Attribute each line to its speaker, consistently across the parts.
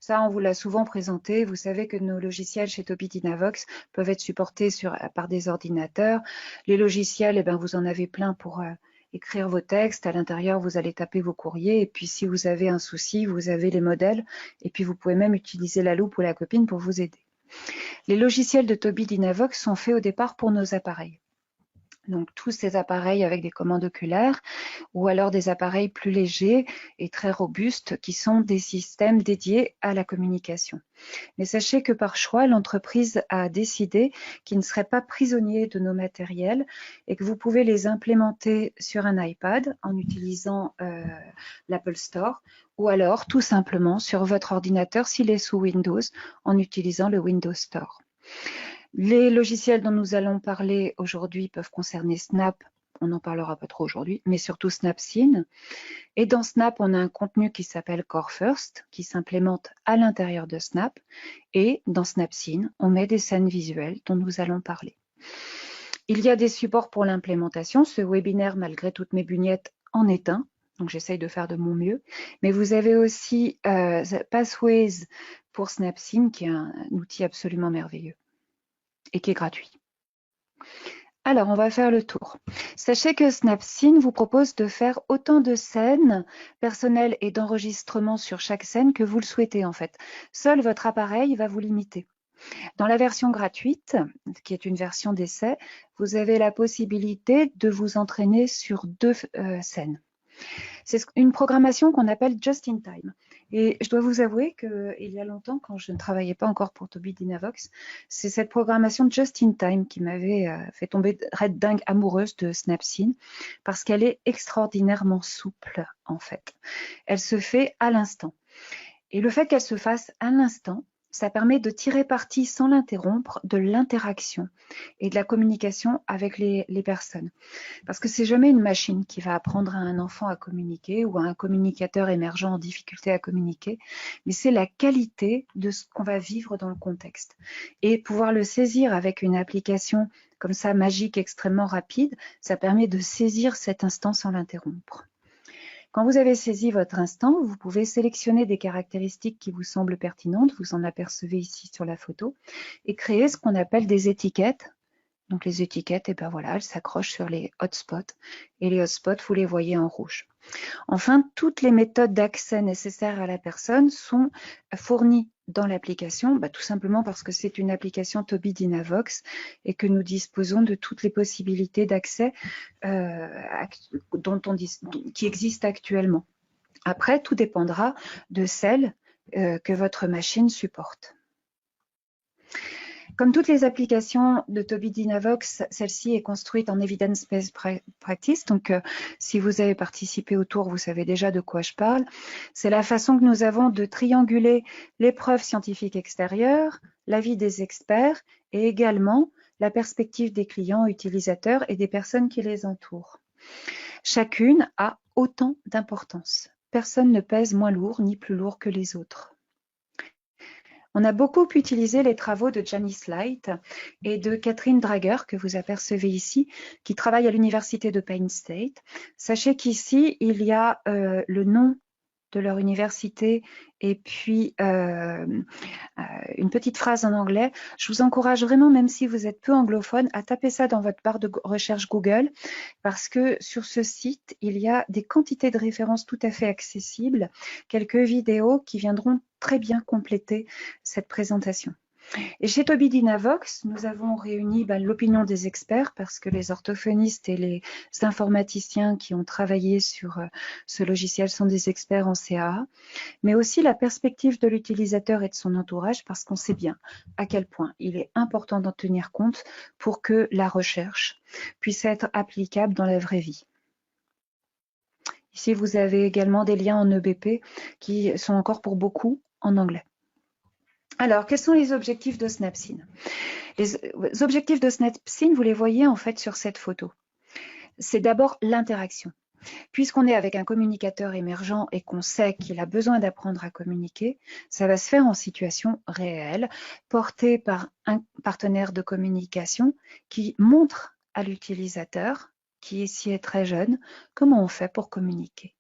Speaker 1: Ça, on vous l'a souvent présenté. Vous savez que nos logiciels chez Tobii Dynavox peuvent être supportés par des ordinateurs. Les logiciels, eh ben, vous en avez plein pour écrire vos textes. À l'intérieur, vous allez taper vos courriers. Et puis, si vous avez un souci, vous avez les modèles. Et puis, vous pouvez même utiliser la loupe ou la copine pour vous aider. Les logiciels de Tobii Dynavox sont faits au départ pour nos appareils. Donc, tous ces appareils avec des commandes oculaires ou alors des appareils plus légers et très robustes qui sont des systèmes dédiés à la communication. Mais sachez que par choix, l'entreprise a décidé qu'ils ne seraient pas prisonniers de nos matériels et que vous pouvez les implémenter sur un iPad en utilisant l'Apple Store ou alors tout simplement sur votre ordinateur s'il est sous Windows en utilisant le Windows Store. Les logiciels dont nous allons parler aujourd'hui peuvent concerner Snap, on n'en parlera pas trop aujourd'hui, mais surtout Snapseed. Et dans Snap, on a un contenu qui s'appelle Core First, qui s'implémente à l'intérieur de Snap. Et dans Snapseed, on met des scènes visuelles dont nous allons parler. Il y a des supports pour l'implémentation. Ce webinaire, malgré toutes mes bugnettes, en est un. Donc, j'essaye de faire de mon mieux. Mais vous avez aussi Pathways pour Snapseed, qui est un outil absolument merveilleux et qui est gratuit. Alors, on va faire le tour. Sachez que Snapseed vous propose de faire autant de scènes personnelles et d'enregistrements sur chaque scène que vous le souhaitez en fait. Seul votre appareil va vous limiter. Dans la version gratuite, qui est une version d'essai, vous avez la possibilité de vous entraîner sur 2 scènes. C'est une programmation qu'on appelle Just in Time. Et je dois vous avouer qu'il y a longtemps, quand je ne travaillais pas encore pour Tobii Dynavox, c'est cette programmation Just in Time qui m'avait fait tomber red dingue amoureuse de Snapseed parce qu'elle est extraordinairement souple en fait. Elle se fait à l'instant. Et le fait qu'elle se fasse à l'instant, ça permet de tirer parti sans l'interrompre de l'interaction et de la communication avec les personnes. Parce que c'est jamais une machine qui va apprendre à un enfant à communiquer ou à un communicateur émergent en difficulté à communiquer, mais c'est la qualité de ce qu'on va vivre dans le contexte. Et pouvoir le saisir avec une application comme ça, magique, extrêmement rapide, ça permet de saisir cet instant sans l'interrompre. Quand vous avez saisi votre instant, vous pouvez sélectionner des caractéristiques qui vous semblent pertinentes, vous en apercevez ici sur la photo, et créer ce qu'on appelle des étiquettes. Donc les étiquettes, et ben voilà, elles s'accrochent sur les hotspots, et les hotspots, vous les voyez en rouge. Enfin, toutes les méthodes d'accès nécessaires à la personne sont fournies dans l'application, tout simplement parce que c'est une application Tobii Dynavox et que nous disposons de toutes les possibilités d'accès qui existent actuellement. Après, tout dépendra de celles que votre machine supporte. Comme toutes les applications de Tobii Dynavox, celle-ci est construite en Evidence-Based Practice. Donc, si vous avez participé au tour, vous savez déjà de quoi je parle. C'est la façon que nous avons de trianguler les preuves scientifiques extérieures, l'avis des experts et également la perspective des clients, utilisateurs et des personnes qui les entourent. Chacune a autant d'importance. Personne ne pèse moins lourd ni plus lourd que les autres. On a beaucoup utilisé les travaux de Janice Light et de Catherine Drager, que vous apercevez ici, qui travaillent à l'université de Penn State. Sachez qu'ici, il y a le nom de leur université et puis une petite phrase en anglais. Je vous encourage vraiment, même si vous êtes peu anglophone, à taper ça dans votre barre de recherche Google parce que sur ce site, il y a des quantités de références tout à fait accessibles, quelques vidéos qui viendront très bien compléter cette présentation. Et chez Tobii Dynavox, nous avons réuni l'opinion des experts parce que les orthophonistes et les informaticiens qui ont travaillé sur ce logiciel sont des experts en CAA, mais aussi la perspective de l'utilisateur et de son entourage parce qu'on sait bien à quel point il est important d'en tenir compte pour que la recherche puisse être applicable dans la vraie vie. Ici, vous avez également des liens en EBP qui sont encore pour beaucoup en anglais. Alors, quels sont les objectifs de Snapseed? Les objectifs de Snapseed, vous les voyez en fait sur cette photo. C'est d'abord l'interaction. Puisqu'on est avec un communicateur émergent et qu'on sait qu'il a besoin d'apprendre à communiquer, ça va se faire en situation réelle, porté par un partenaire de communication qui montre à l'utilisateur, qui ici est très jeune, comment on fait pour communiquer.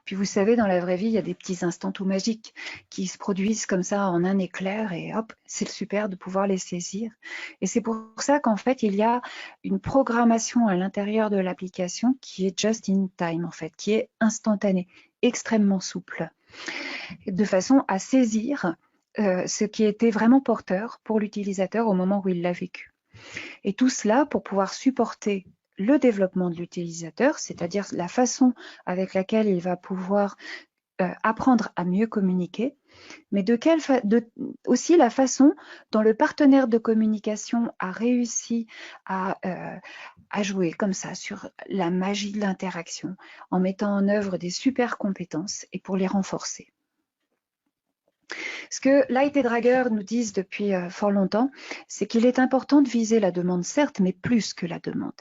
Speaker 1: Puis vous savez, dans la vraie vie, il y a des petits instants tout magiques qui se produisent comme ça en un éclair et hop, c'est super de pouvoir les saisir. Et c'est pour ça qu'en fait, il y a une programmation à l'intérieur de l'application qui est just in time, en fait, qui est instantanée, extrêmement souple, de façon à saisir ce qui était vraiment porteur pour l'utilisateur au moment où il l'a vécu. Et tout cela pour pouvoir supporter le développement de l'utilisateur, c'est-à-dire la façon avec laquelle il va pouvoir apprendre à mieux communiquer, mais aussi la façon dont le partenaire de communication a réussi à jouer comme ça sur la magie de l'interaction en mettant en œuvre des super compétences et pour les renforcer. Ce que Light et Drager nous disent depuis fort longtemps, c'est qu'il est important de viser la demande, certes, mais plus que la demande.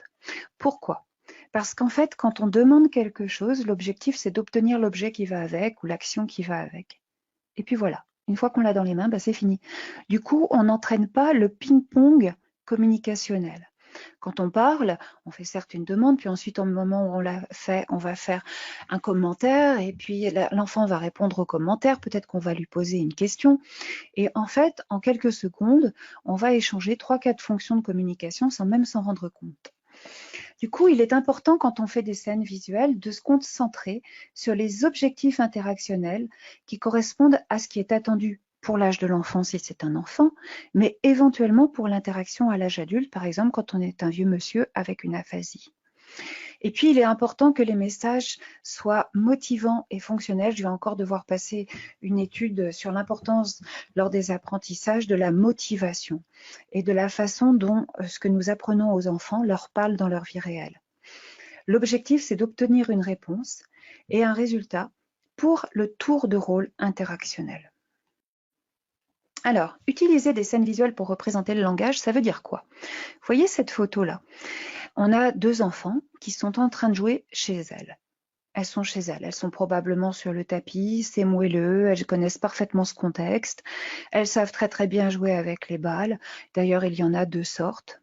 Speaker 1: Pourquoi ? Parce qu'en fait, quand on demande quelque chose, l'objectif, c'est d'obtenir l'objet qui va avec ou l'action qui va avec. Et puis voilà, une fois qu'on l'a dans les mains, c'est fini. Du coup, on n'entraîne pas le ping-pong communicationnel. Quand on parle, on fait certes une demande, puis ensuite, au moment où on l'a fait, on va faire un commentaire, et puis l'enfant va répondre au commentaire, peut-être qu'on va lui poser une question. Et en fait, en quelques secondes, on va échanger 3-4 fonctions de communication sans même s'en rendre compte. Du coup, il est important quand on fait des scènes visuelles de se concentrer sur les objectifs interactionnels qui correspondent à ce qui est attendu pour l'âge de l'enfant si c'est un enfant, mais éventuellement pour l'interaction à l'âge adulte, par exemple quand on est un vieux monsieur avec une aphasie. Et puis, il est important que les messages soient motivants et fonctionnels. Je vais encore devoir passer une étude sur l'importance lors des apprentissages de la motivation et de la façon dont ce que nous apprenons aux enfants leur parle dans leur vie réelle. L'objectif, c'est d'obtenir une réponse et un résultat pour le tour de rôle interactionnel. Alors, utiliser des scènes visuelles pour représenter le langage, ça veut dire quoi ? Vous voyez cette photo-là ? On a 2 enfants qui sont en train de jouer chez elles. Elles sont chez elles, elles sont probablement sur le tapis, c'est moelleux, elles connaissent parfaitement ce contexte, elles savent très très bien jouer avec les balles. D'ailleurs, il y en a 2 sortes.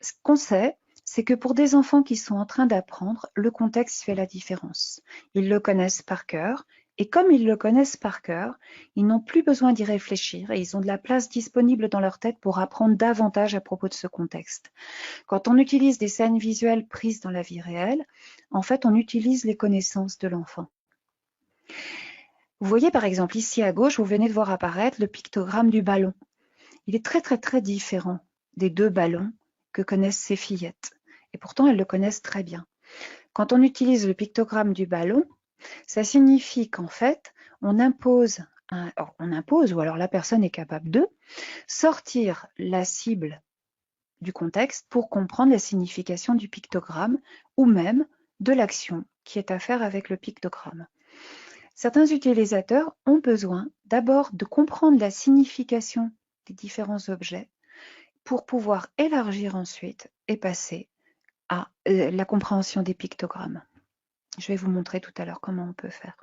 Speaker 1: Ce qu'on sait, c'est que pour des enfants qui sont en train d'apprendre, le contexte fait la différence. Ils le connaissent par cœur, et comme ils le connaissent par cœur, ils n'ont plus besoin d'y réfléchir et ils ont de la place disponible dans leur tête pour apprendre davantage à propos de ce contexte. Quand on utilise des scènes visuelles prises dans la vie réelle, en fait, on utilise les connaissances de l'enfant. Vous voyez par exemple ici à gauche, vous venez de voir apparaître le pictogramme du ballon. Il est très très très différent des 2 ballons que connaissent ces fillettes. Et pourtant, elles le connaissent très bien. Quand on utilise le pictogramme du ballon, ça signifie qu'en fait, on impose, ou alors la personne est capable de sortir la cible du contexte pour comprendre la signification du pictogramme ou même de l'action qui est à faire avec le pictogramme. Certains utilisateurs ont besoin d'abord de comprendre la signification des différents objets pour pouvoir élargir ensuite et passer à la compréhension des pictogrammes. Je vais vous montrer tout à l'heure comment on peut faire.